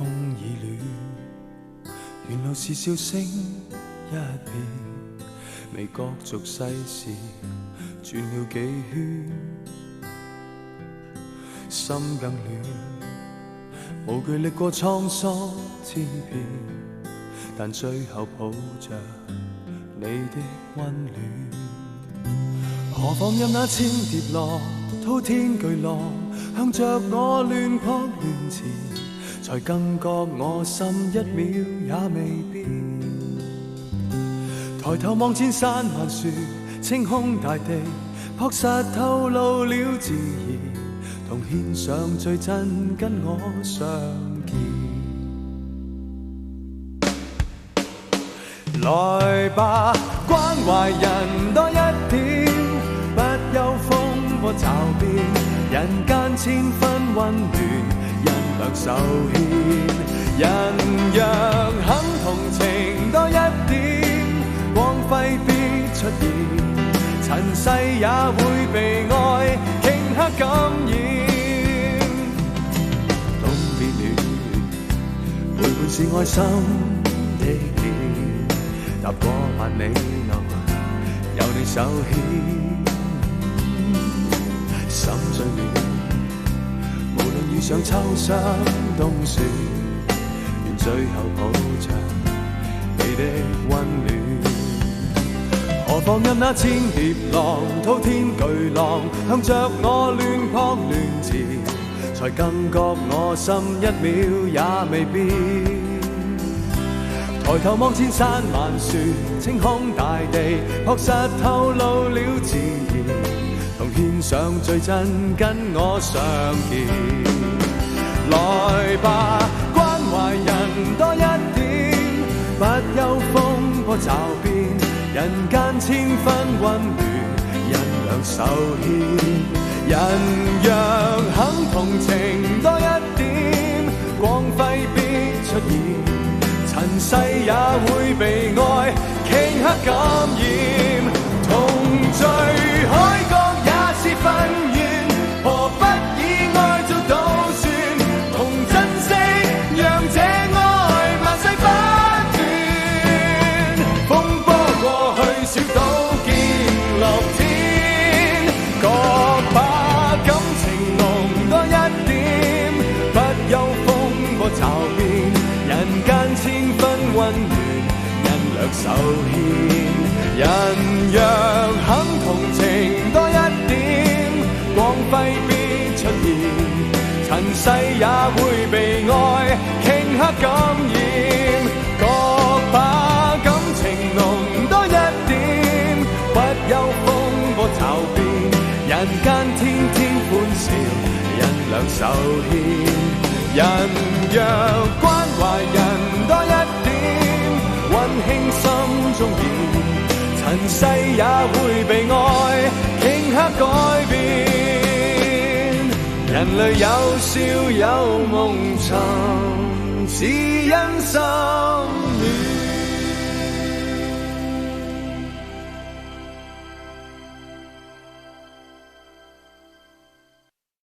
風已暖，沿路是笑聲一片，未覺俗世事轉了幾圈，心更亂，無懼歷過滄桑千遍，但最後抱着你的溫暖。何況任那千疊浪，滔天巨浪向着我亂撲亂纏，才更覺我心一秒也未變。抬頭望千山萬樹，青空大地，樸實透露了自然，同獻上最真跟我相見。來吧，關懷人多一點，不憂風波驟變，人間千分溫暖，人兩手牽，人若肯同情多一點，光輝必出現，塵世也會被愛頃刻感染。冬變暖，陪伴是愛心的臉，踏過萬里路，有你手牽，心最暖。無論遇上秋霜冬雪，願最後抱着你的溫暖。何況任那千疊浪，滔天巨浪向着我亂撲亂纏，才更覺我心一秒也未變。抬頭望千山萬樹，青空大地，樸實透露了自然，同獻上最真跟我相見。來吧，關懷人多一點，不憂風波驟變，人間千分溫暖，人兩手牽。人若肯同情多一點，光輝必出現，塵世也會被愛頃刻感染。同聚海角也是份緣，何不以愛做賭算，同珍惜讓這愛萬世不斷。風波過去小島見樂天，各把感情濃多一點，不憂風波驟變，人間千分溫暖，人兩手牽。人若肯同情多一點，光輝必出現，塵世也會被愛頃刻感染。各把感情濃多一點，不憂風波驟變，人間天天歡笑，人兩手牽。人若關懷人多一點，溫馨心中現，塵世也會被愛頃刻改變。人類有笑有夢尋，只因心暖。